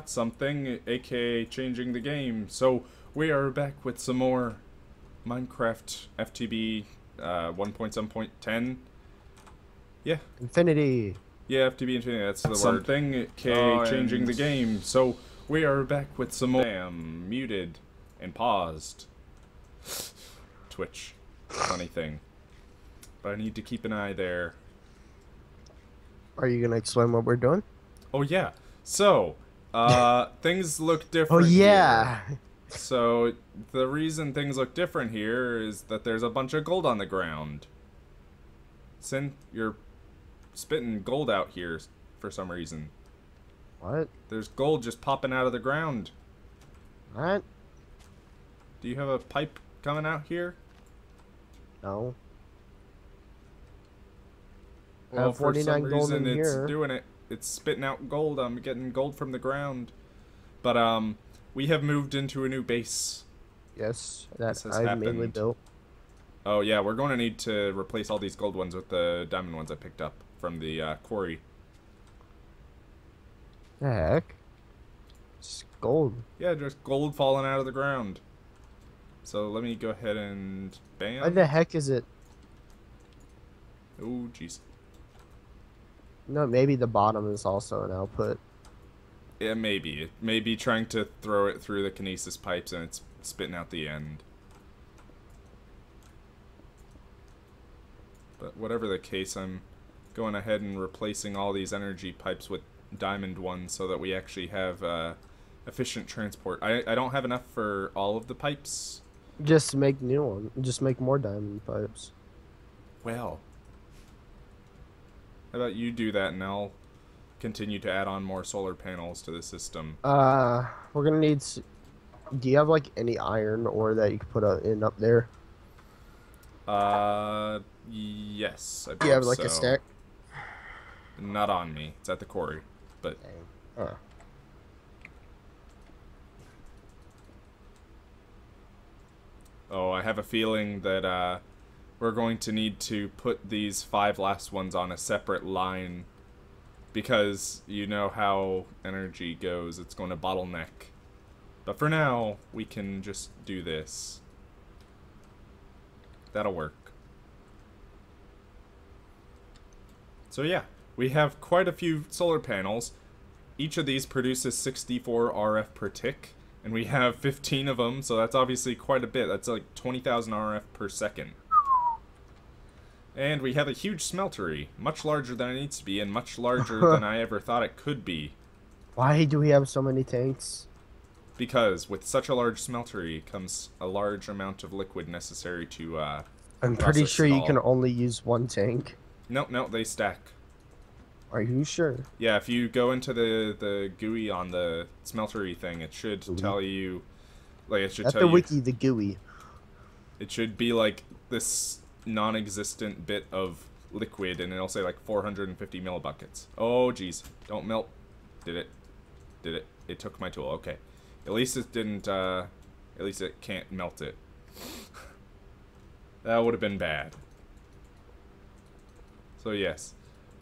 forgot something, aka changing the game. So we are back with some more Minecraft FTB 1.7.10. Yeah. Infinity. Yeah, FTB Infinity, that's the word. Something, aka changing the game. So we are back with some more. Damn, muted and paused. Twitch. Funny thing. But I need to keep an eye there. Are you gonna explain what we're doing? Oh yeah. So, things look different. Oh yeah. Here. So the reason things look different here is that there's a bunch of gold on the ground. Sin, you're spitting gold out here for some reason. What? There's gold just popping out of the ground. What? Do you have a pipe coming out here? No. Well, I have 49 for some gold reason in it's here. doing it. It's spitting out gold. I'm getting gold from the ground. But we have moved into a new base. Yes, that has I mainly happened. built. Oh yeah, we're going to need to replace all these gold ones with the diamond ones I picked up from the quarry. The heck? It's gold. Yeah, just gold falling out of the ground. So let me go ahead and bam. Why the heck is it? Oh jeez. No, maybe the bottom is also an output. Yeah, maybe. It may be trying to throw it through the kinesis pipes and it's spitting out the end. But whatever the case, I'm going ahead and replacing all these energy pipes with diamond ones so that we actually have efficient transport. I don't have enough for all of the pipes. Just make new one. Just make more diamond pipes. Well, how about you do that and I'll continue to add on more solar panels to the system. We're gonna need. Do you have like any iron ore that you could put in up there? Yes, I Do you have like so. a stack? Not on me. It's at the quarry, but. Oh. Oh, I have a feeling that we're going to need to put these 5 last ones on a separate line because you know how energy goes. It's going to bottleneck. But for now, we can just do this. That'll work. So yeah, we have quite a few solar panels. Each of these produces 64 RF per tick. And we have 15 of them, so that's obviously quite a bit. That's like 20,000 RF per second. And we have a huge smeltery, much larger than it needs to be, and much larger than I ever thought it could be. Why do we have so many tanks? Because with such a large smeltery comes a large amount of liquid necessary to I'm pretty sure you can all. only use one tank. No, they stack. Are you sure? Yeah, if you go into the GUI on the smeltery thing, it should tell you, like, it should At tell the you. wiki, the GUI. It should be like this non-existent bit of liquid, and it'll say like 450 millibuckets. Oh, geez, don't melt. Did it? Did it? It took my tool. Okay, at least it didn't. At least it can't melt it. That would have been bad. So yes.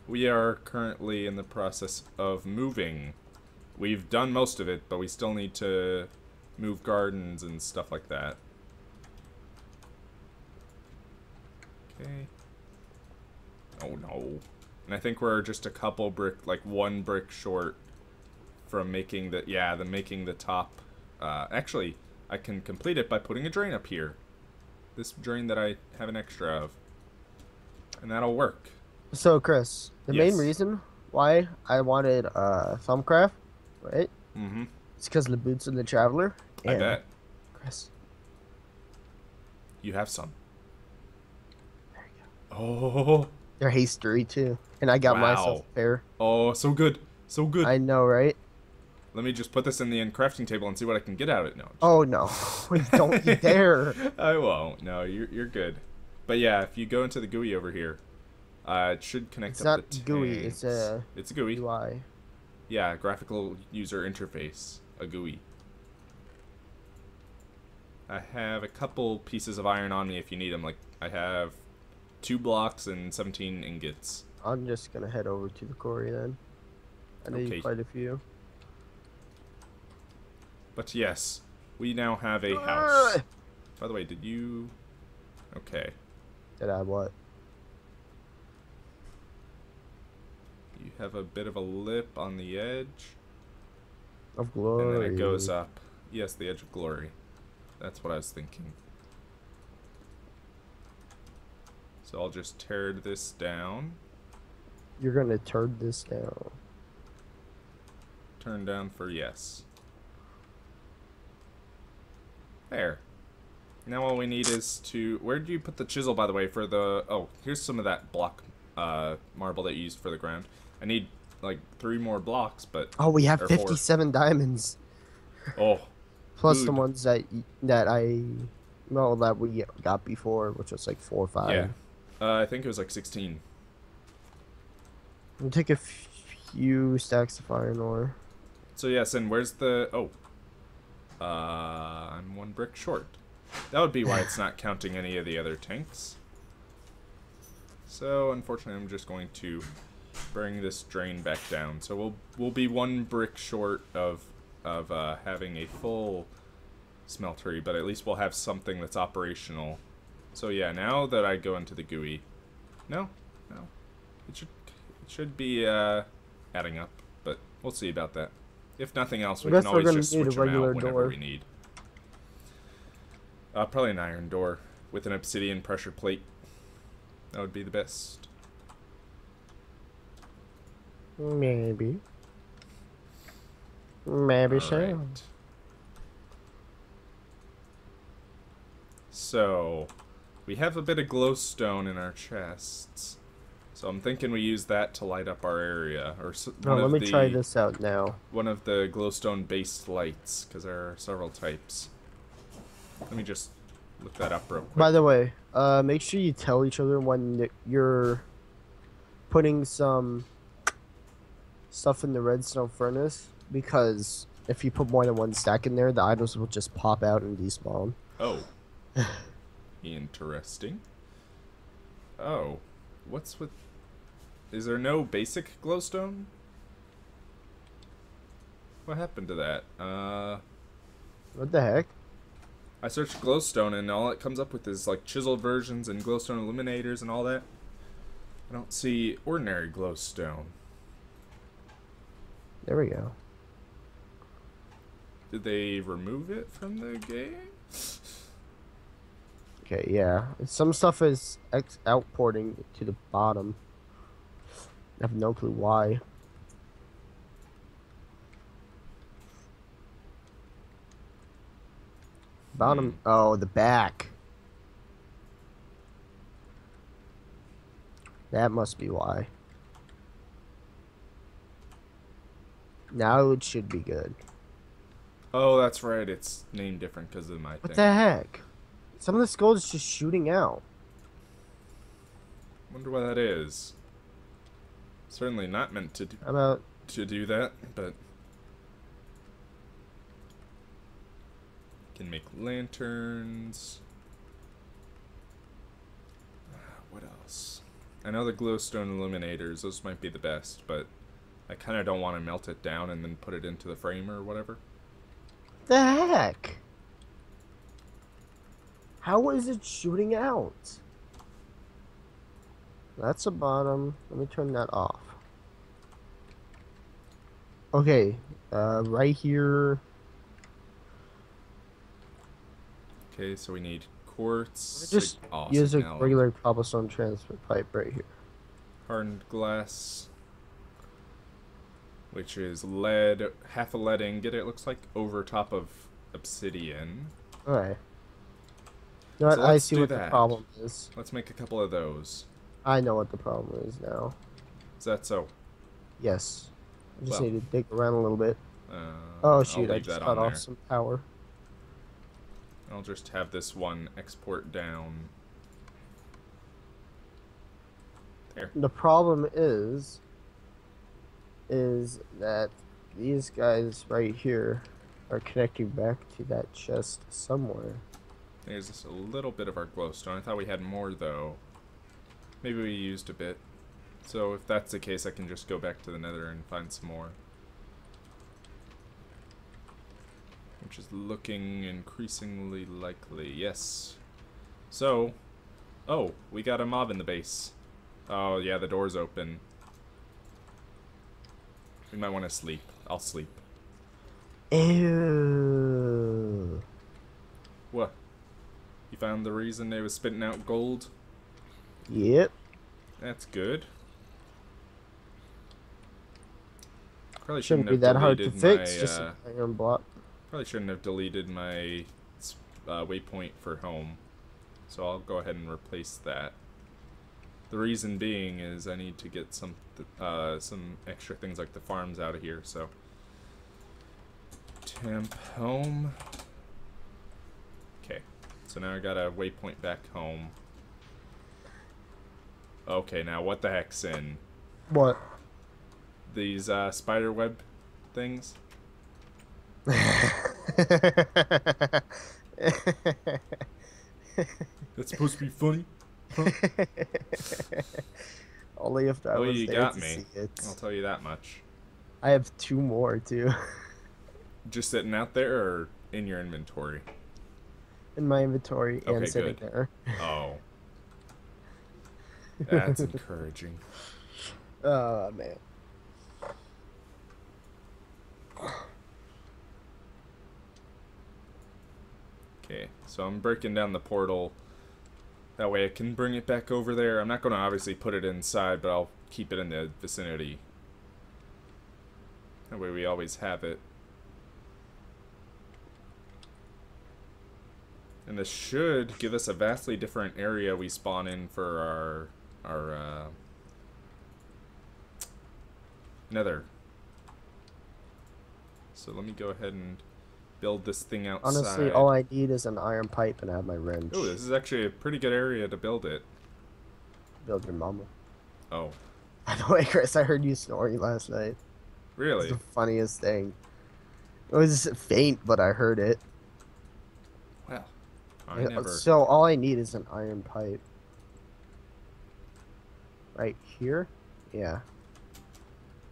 We are currently in the process of moving. We've done most of it, but we still need to move gardens and stuff like that. Okay. Oh no. And I think we're just a couple brick, like 1 brick short from making the, making the top. Actually, I can complete it by putting a drain up here. This drain that I have an extra of. And that'll work. So, Chris, the Yes. main reason why I wanted Thumbcraft, right? Mm-hmm. It's because of the boots of the traveler. I bet. Chris, You have some. there you Oh. go. They're hastery too, and I got Wow. myself a pair. Oh, so good. So good. I know, right? Let me just put this in the crafting table and see what I can get out of it. No. Oh no, don't you dare! I won't. No, you're good. But yeah, if you go into the GUI over here, it should connect It's up not the GUI. tanks. It's a GUI. UI. Yeah, graphical user interface, a GUI. I have a couple pieces of iron on me if you need them. Like, I have 2 blocks and 17 ingots. I'm just gonna head over to the quarry then. I need Okay. quite a few. But yes, we now have a house. By the way, did you... Okay. Did I what? You have a bit of a lip on the edge. Of glory. And then it goes up. Yes, the edge of glory. That's what I was thinking. So I'll just tear this down. You're gonna turn this down. Turn down for yes. There. Now all we need is to... Where did you put the chisel, by the way, for the... Oh, here's some of that block marble that you used for the ground. I need, like, 3 more blocks, but... Oh, we have or 57 diamonds. Oh. Plus Food. the ones that we got before, which was like 4 or 5. Yeah. I think it was like 16. We'll take a few stacks of iron ore. So yes, and where's the... Oh. I'm 1 brick short. That would be why it's not counting any of the other tanks. So, unfortunately, I'm just going to bring this drain back down. So we'll be 1 brick short of having a full smeltery, but at least we'll have something that's operational. So yeah, now that I go into the GUI... No. It should be adding up, but we'll see about that. If nothing else, we can always just switch them out whenever we need. Probably an iron door with an obsidian pressure plate. That would be the best. Maybe. Maybe so. So, we have a bit of glowstone in our chests. So I'm thinking we use that to light up our area. Or let me try this out now. One of the glowstone-based lights, because there are several types. Let me just look that up real quick. By the way, make sure you tell each other when you're putting some stuff in the redstone furnace, because if you put more than 1 stack in there, the items will just pop out and despawn. Oh. Interesting. Oh. What's with... Is there no basic glowstone? What happened to that? What the heck? I searched glowstone and all it comes up with is like chiseled versions and glowstone illuminators and all that. I don't see ordinary glowstone. There we go. Did they remove it from the game? Okay, yeah. Some stuff is outporting to the bottom. I have no clue why. Bottom. Oh, the back. That must be why. Now it should be good. Oh, that's right. It's named different because of my thing. What the heck? Some of this gold is just shooting out. Wonder why that is. Certainly not meant to do, How about that, but can make lanterns. What else? I know the glowstone illuminators, those might be the best, but I kind of don't want to melt it down and then put it into the frame or whatever. the heck? How is it shooting out? That's a bottom. Let me turn that off. Okay, right here. Okay, so we need quartz. Just use a regular cobblestone transfer pipe right here. Hardened glass, which is lead, half a lead ingot. It looks like over top of obsidian. Alright. No, So I see what the problem is. Let's make a couple of those. I know what the problem is now. Is that so? Yes. I just Well, need to dig around a little bit. Oh I'll shoot, I leave just that cut on off there. some power. I'll just have this one export down. There. The problem is that these guys right here are connecting back to that chest somewhere. There's just a little bit of our glowstone. I thought we had more though. Maybe we used a bit. So if that's the case, I can just go back to the nether and find some more. which is looking increasingly likely. Yes. So, oh, we got a mob in the base. Oh, yeah, the door's open. We might want to sleep. I'll sleep. Ew. What? You found the reason they was spitting out gold? Yep. That's good. Probably Shouldn't shouldn't be have that hard to deleted fix. my, Just an iron block. probably shouldn't have deleted my waypoint for home. So I'll go ahead and replace that. The reason being is I need to get some extra things like the farms out of here, so. Temp home. Okay, so now I got a waypoint back home. Okay, now what the heck's in? What? These spider web things? That's supposed to be funny? Huh? Only if I Oh, was you there got to me. see it. I'll tell you that much. I have 2 more too. Just sitting out there or in your inventory? In my inventory Okay, and sitting good. there. Oh. That's encouraging. Oh man. Okay, so I'm breaking down the portal. That way I can bring it back over there. I'm not going to obviously put it inside, but I'll keep it in the vicinity. That way we always have it. And this should give us a vastly different area we spawn in for our nether. So let me go ahead and build this thing outside. Honestly, all I need is an iron pipe and I have my wrench. Oh, this is actually a pretty good area to build it. Build your mama. Oh. By the way, Chris, I heard you snoring last night. Really? It's the funniest thing. It was faint, but I heard it. Well, I never... So all I need is an iron pipe. Right here? Yeah.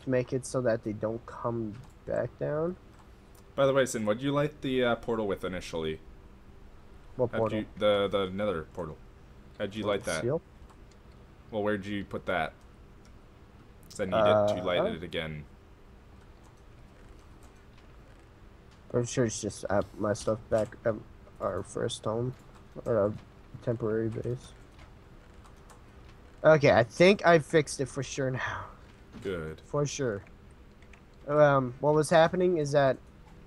To make it so that they don't come back down. By the way, Sin, what did you light the portal with initially? What portal? The nether portal. How'd you light that? Seal? Well, where'd you put that? Because I need it to light it again. I'm sure it's just at my stuff back at our first home. Or our temporary base. Okay, I think I fixed it for sure now. Good. For sure. What was happening is that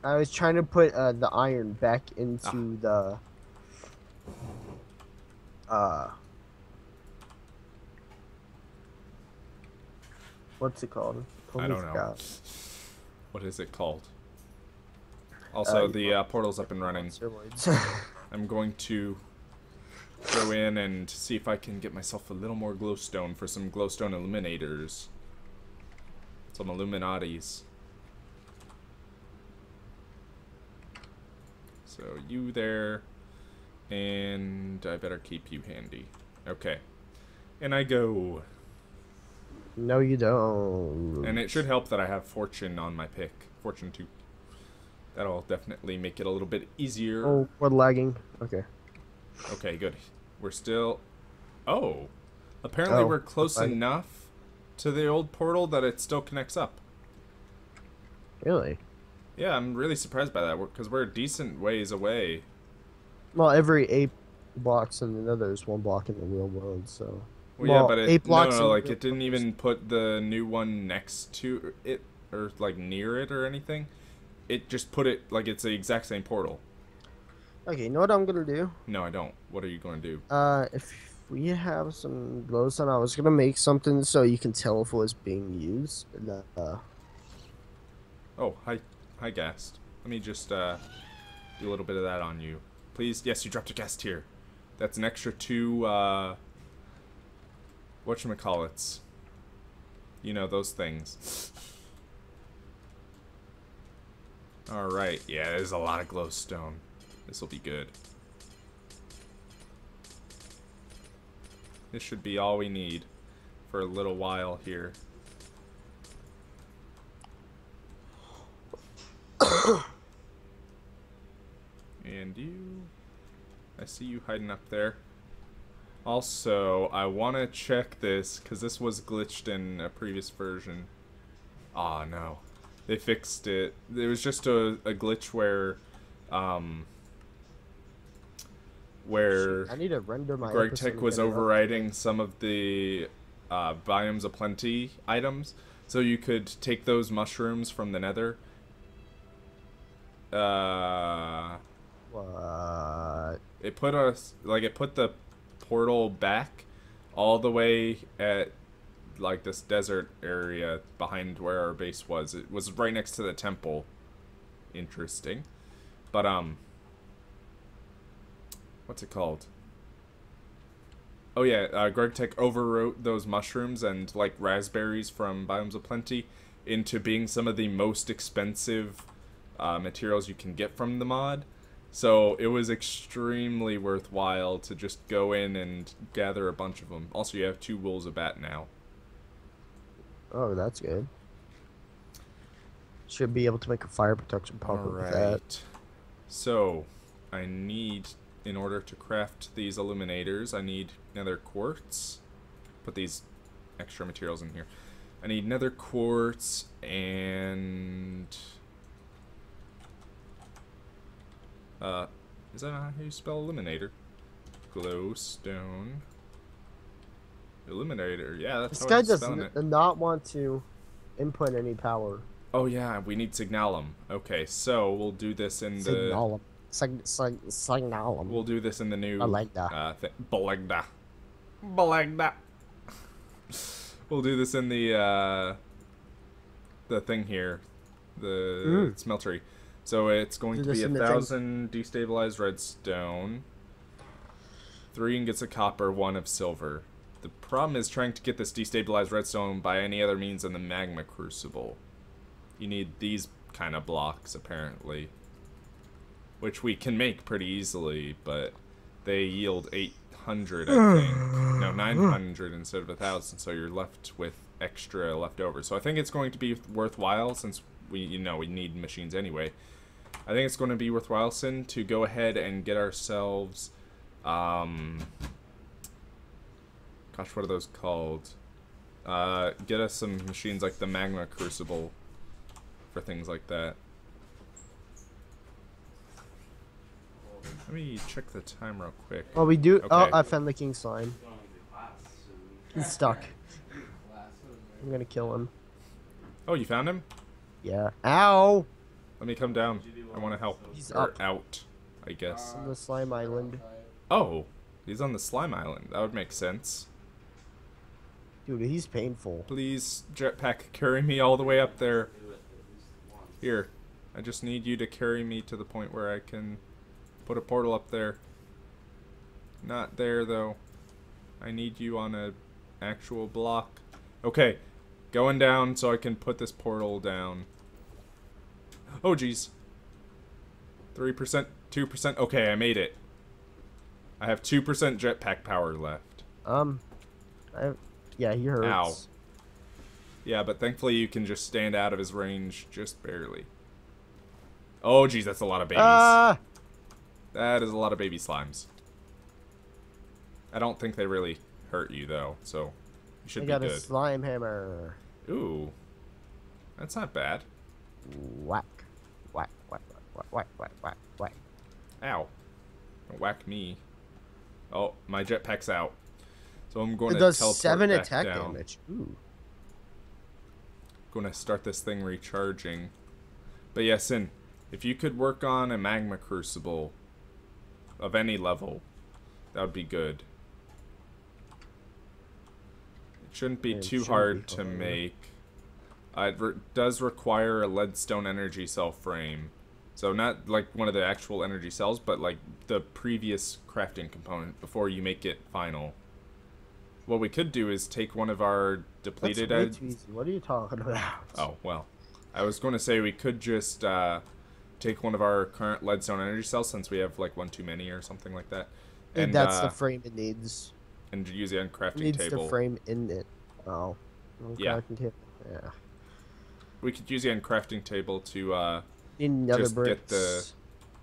I was trying to put the iron back into the what's it called? I don't know. Forgot. What is it called? Also, the portal's up and running. Steroids. I'm going to go in and see if I can get myself a little more glowstone for some glowstone illuminators. Some Illuminatis. So you there, and I better keep you handy. Okay. And I go. No, you don't. And it should help that I have Fortune on my pick. Fortune 2. That'll definitely make it a little bit easier. Oh, we're lagging. Okay. Okay, good. We're still... Oh. Apparently we're close enough to the old portal that it still connects up. Really? Yeah, I'm really surprised by that, because we're a decent ways away. Well, every 8 blocks in the nether is 1 block in the real world, so... Well, yeah, but 8 blocks no, like, in it didn't even put the new one next to it, or, like, near it or anything. It just put it, like, it's the exact same portal. Okay, you know what I'm gonna do? No, I don't. What are you going to do? If we have some glowstone, I was gonna make something so you can tell if it was being used. Oh, hi, Gast. Let me just, do a little bit of that on you. Please, yes, you dropped a guest here. That's an extra 2, whatchamacallits. You know, those things. Alright, yeah, there's a lot of glowstone. This will be good. This should be all we need for a little while here. you? I see you hiding up there. Also, I want to check this, because this was glitched in a previous version. Aw, no. They fixed it. There was just a glitch where I need to render my Greg episode Tech was again. overriding some of the Biomes of Plenty items, so you could take those mushrooms from the Nether. What? It put the portal back all the way at like this desert area behind where our base was. It was right next to the temple. Interesting. But what's it called? Oh yeah, Greg Tech overwrote those mushrooms and like raspberries from Biomes of Plenty into being some of the most expensive materials you can get from the mod. So it was extremely worthwhile to just go in and gather a bunch of them. Also, you have 2 Wolves of Bat now. Oh, that's good. Should be able to make a fire protection pump with that. So, I need, in order to craft these illuminators, I need nether quartz. Put these extra materials in here. I need nether quartz and... is that not how you spell illuminator? Glowstone. Illuminator, yeah, that's This how guy I'm does spelling it. not want to input any power. Oh yeah, we need signalum. Okay, so we'll do this in the... Signalum. We'll do this in the new... Belegda. Belegda. Belegda. We'll do this in the thing here. The smeltery. So it's going to be 1,000 destabilized redstone, 3 ingots of copper, 1 of silver. The problem is trying to get this destabilized redstone by any other means than the magma crucible. You need these kind of blocks, apparently. Which we can make pretty easily, but they yield 800, I think. No, 900 instead of 1,000, so you're left with extra left over. So I think it's going to be worthwhile, since we need machines anyway. I think it's going to be worthwhile, Sin, to go ahead and get ourselves, gosh, what are those called? Get us some machines like the Magma Crucible for things like that. Let me check the time real quick. Oh, we do. Okay. Oh, I found the king slime. He's stuck. I'm gonna kill him. Oh, you found him? Yeah. Ow! Let me come down. I want to help. He's or up. out, I guess. On the slime island. Oh, he's on the slime island. That would make sense. Dude, he's painful. Please, jetpack, carry me all the way up there. Here, I just need you to carry me to the point where I can put a portal up there. Not there, though. I need you on a actual block. Okay, going down so I can put this portal down. Oh, jeez. 3%, 2%. Okay, I made it. I have 2% jetpack power left. Yeah, he hurts. Ow. Yeah, but thankfully you can just stand out of his range just barely. Oh, jeez, that's a lot of babies. That is a lot of baby slimes. I don't think they really hurt you, though, so you should be good. I got a slime hammer. Ooh. That's not bad. Whack. Whack, whack, whack, whack, whack, whack, whack. Ow. Don't whack me. Oh, my jetpack's out. So I'm going It to does teleport 7 back attack down. damage. Ooh. Going to start this thing recharging. But yeah, Sin, if you could work on a magma crucible of any level, that would be good. It shouldn't be too hard to make. It does require a leadstone energy cell frame. So not like one of the actual energy cells, but like the previous crafting component before you make it final. What we could do is take one of our depleted... That's way too easy. What are you talking about? Oh, well. I was going to say we could just take one of our current leadstone energy cells, since we have like one too many or something like that. And that's the frame it needs. And use the crafting It needs table. the frame in it. Oh. Yeah. Yeah. We could use the crafting table to In nether just bricks. get the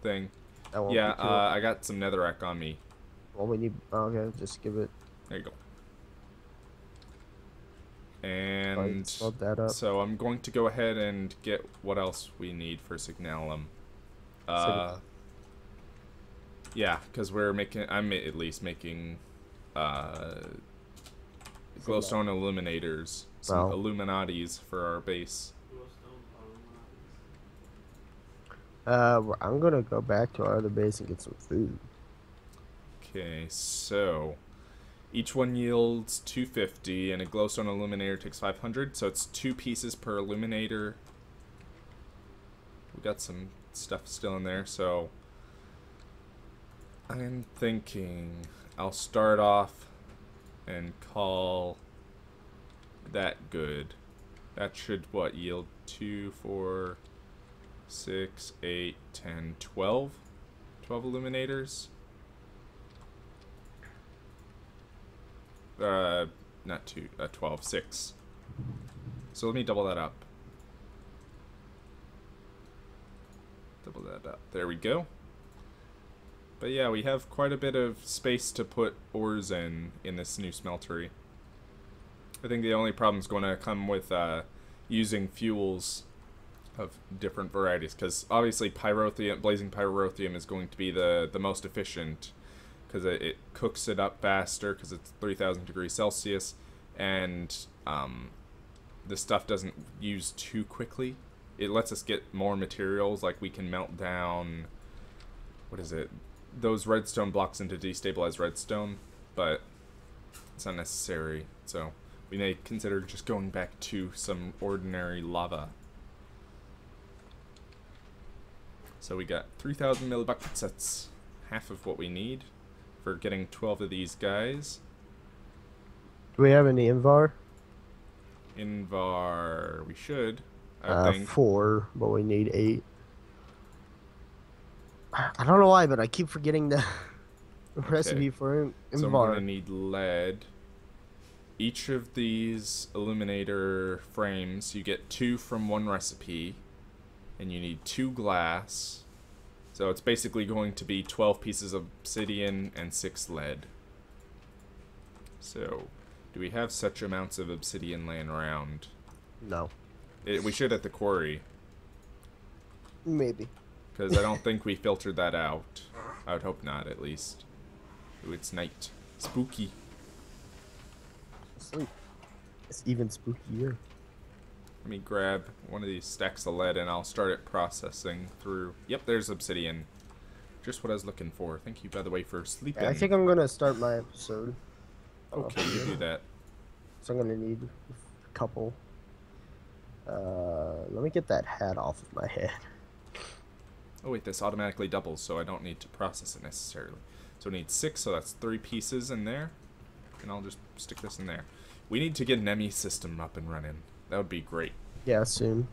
thing. That won't Yeah, be too. I got some netherrack on me. Well, we need. Okay, just give it. There you go. Like, And smelt that up. so I'm going to go ahead and get what else we need for Signalum. Signal. Yeah, because I'm at least making glowstone illuminators, some Well. Illuminatis for our base. I'm gonna go back to our other base and get some food. Okay, so each one yields 250, and a glowstone illuminator takes 500, so it's 2 pieces per illuminator. We got some stuff still in there, so I'm thinking I'll start off and call that good. That should, what, yield 2, 4, 6, 8, 10, 12? 12 illuminators? Not 2, 12, 6. So let me double that up. Double that up. There we go. But yeah, we have quite a bit of space to put ores in this new smeltery. I think the only problem is going to come with using fuels of different varieties, because obviously blazing pyrotheum is going to be the most efficient, because it cooks it up faster because it's 3,000 degrees Celsius, and the stuff doesn't use too quickly. It lets us get more materials, like we can melt down, what is it, those redstone blocks into destabilized redstone, but it's not necessary, so we may consider just going back to some ordinary lava. So we got 3,000 millibuckets, that's half of what we need for getting 12 of these guys. Do we have any Invar? Invar, we should, I think. 4, but we need 8. I don't know why, but I keep forgetting the recipe for Invar. So I'm going to need lead. Each of these illuminator frames, you get 2 from one recipe, and you need 2 glass. So it's basically going to be 12 pieces of obsidian and 6 lead. So, do we have such amounts of obsidian laying around? No. We should at the quarry. Maybe. Because I don't think we filtered that out. I would hope not, at least. Ooh, it's night. Spooky. Sleep. It's even spookier. Let me grab one of these stacks of lead and I'll start it processing through. Yep, there's obsidian. Just what I was looking for. Thank you, by the way, for sleeping. I think I'm gonna start my episode. Okay, you do that. So I'm gonna need a couple. Let me get that hat off of my head. Oh wait, this automatically doubles, so I don't need to process it necessarily. So we need 6, so that's 3 pieces in there. And I'll just stick this in there. We need to get an ME system up and running. That would be great. Yeah, soon.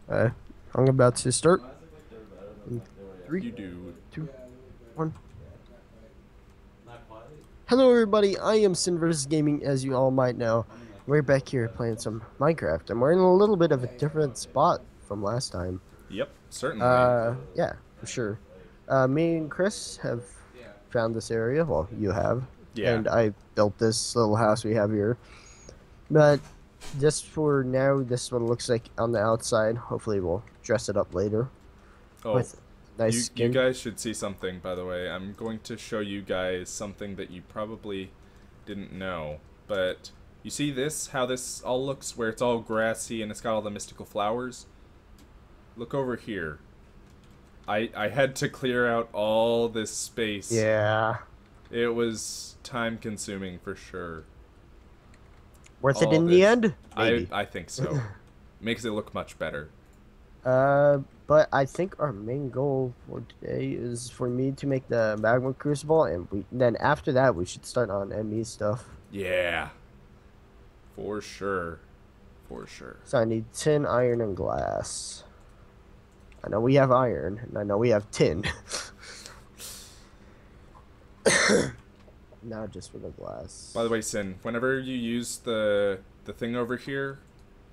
I'm about to start. 3, You do. 2, 1. Hello everybody, I am Sin vs Gaming, as you all might know. We're back here playing some Minecraft, and we're in a little bit of a different spot from last time. Yep, certainly. Yeah, for sure. Me and Chris have found this area. Well, you have. Yeah. And I built this little house we have here. But just for now, this one looks like on the outside. Hopefully we'll dress it up later. Oh, with nice skin. You guys should see something, by the way. I'm going to show you guys something that you probably didn't know. But you see this? How this all looks, where it's all grassy and it's got all the mystical flowers? Look over here. I had to clear out all this space. Yeah. It was time consuming for sure. Worth it in the end? I think so. Makes it look much better. But I think our main goal for today is for me to make the magma crucible, and then after that we should start on ME stuff. Yeah. For sure. For sure. So I need tin, iron, and glass. I know we have iron, and I know we have tin. Now just for the glass. By the way, Sin, whenever you use the thing over here,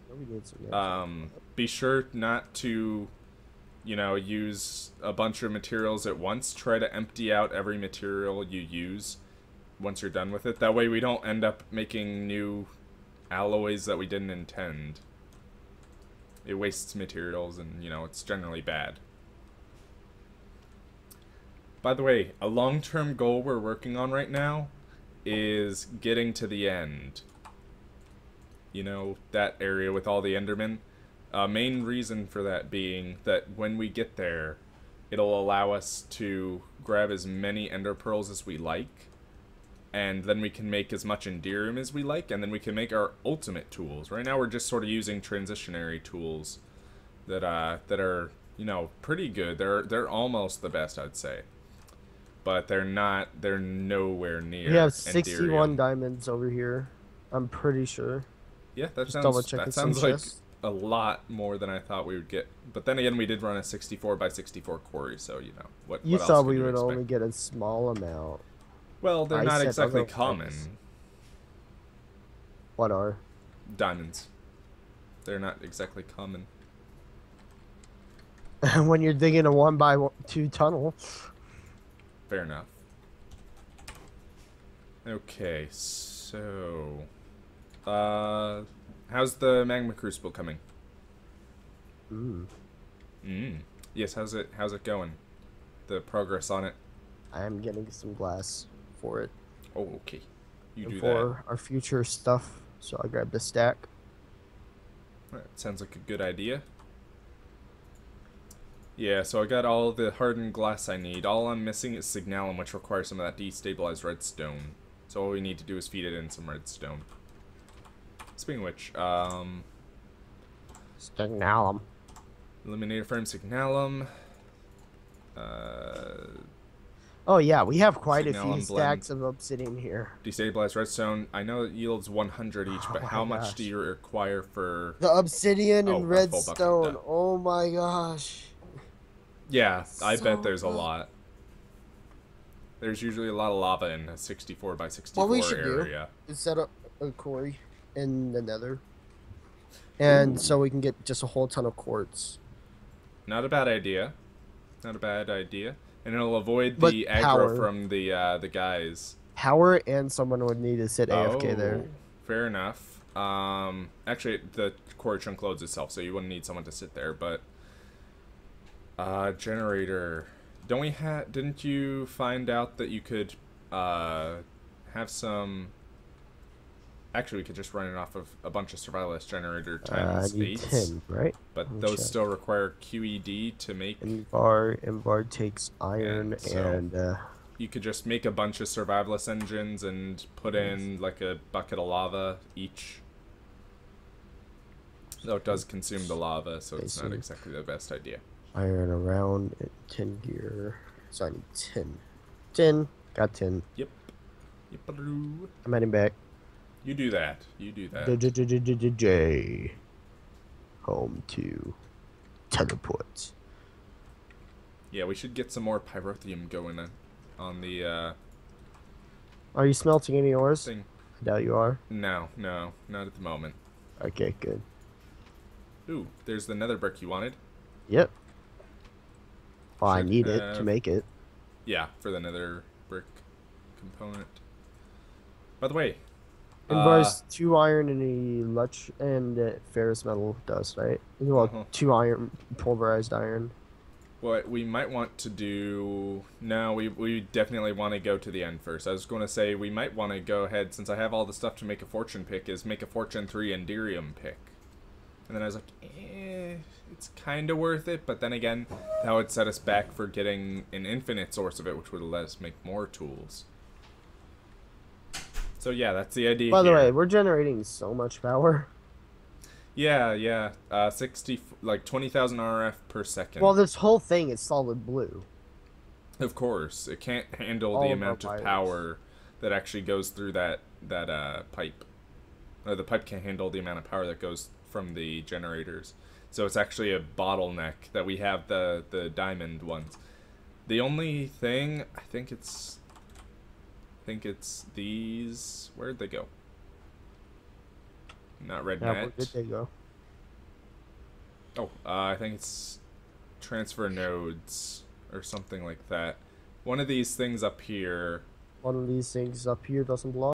We need some be sure not to you know, use a bunch of materials at once. Try to empty out every material you use once you're done with it. That way we don't end up making new alloys that we didn't intend. It wastes materials and, you know, it's generally bad. By the way, a long-term goal we're working on right now is getting to the end. You know, that area with all the Endermen. Main reason for that being that when we get there, it'll allow us to grab as many Ender Pearls as we like, and then we can make as much Enderium as we like, and then we can make our ultimate tools. Right now we're just sort of using transitionary tools that are, you know, pretty good. They're almost the best, I'd say. But they're nowhere near We have Enderium. 61 diamonds over here. I'm pretty sure. Yeah, that Just double sounds checking that some sounds like chests. a lot more than I thought we would get. But then again, we did run a 64 by 64 quarry, so you know what. You what else thought could we you would expect? only get a small amount. Well, they're I not said exactly otherwise. common. What are? Diamonds. They're not exactly common. When you're digging a 1x2 tunnel. Fair enough. Okay, so how's the magma crucible coming? Yes, how's it going? The progress on it? I am getting some glass for it. Oh, okay. You And do for our future stuff. So I grabbed a stack. that. Sounds like a good idea. Yeah, so I got all the hardened glass I need. All I'm missing is signalum, which requires some of that destabilized redstone. So all we need to do is feed it in some redstone. Speaking of which, Signalum. eliminator frame signalum. Oh yeah, we have quite a few Signalum stacks of obsidian here. Destabilized redstone. I know it yields 100 each, but Oh my how much gosh. do you require for... The obsidian Oh, and a full bucket, redstone. duh. Oh my gosh. Yeah, I bet So there's a good. lot. There's usually a lot of lava in a 64 by 64 What we should area. do is set up a quarry in the nether. And so we can get just a whole ton of quartz. Not a bad idea. Not a bad idea. And it'll avoid But the aggro power. from the guys. Power and someone would need to sit AFK there. Fair enough. Actually, the quarry chunk loads itself, so you wouldn't need someone to sit there, but... generator... Didn't you find out that you could, have some... Actually, we could just run it off of a bunch of survivalist generator times I need 8s. 10, right? But Let me those check. still require QED to make... Invar takes iron so- and You could just make a bunch of survivalist engines and put in like a bucket of lava each. Though it does consume the lava, so it's not see. exactly the best idea. iron around 10 gear. So I need 10. 10. Got 10. Yep. Yep-a-doo. I'm heading back. You do that. You do that. J. Home to teleport. Yeah, we should get some more pyrotheum going on the Are you smelting any ores? thing. I doubt you are. No, not at the moment. Okay, good. Ooh, there's the nether brick you wanted. Yep. Well, I Should need it to have- make it. Yeah, for the nether brick component. By the way, Invar's 2 iron and ferrous metal dust, right? Well, 2 iron, pulverized iron. what we might want to do... No, we definitely want to go to the end first. I was going to say we might want to go ahead, since I have all the stuff to make a fortune pick, is make a fortune 3 Enderium pick. And then I was like, it's kind of worth it, but then again, that would set us back for getting an infinite source of it, which would let us make more tools. So yeah, that's the idea. By the here. way, we're generating so much power. Yeah. 20,000 RF per second. Well, this whole thing is solid blue. Of course, it can't handle All the of our amount of wires. power that actually goes through that pipe. Or the pipe can't handle the amount of power that goes from the generators. So it's actually a bottleneck that we have the diamond ones. The only thing, I think it's these. Where'd they go? Not red Yeah, net. where did they go? Oh, I think it's transfer nodes or something like that. One of these things up here. One of these things up here doesn't belong.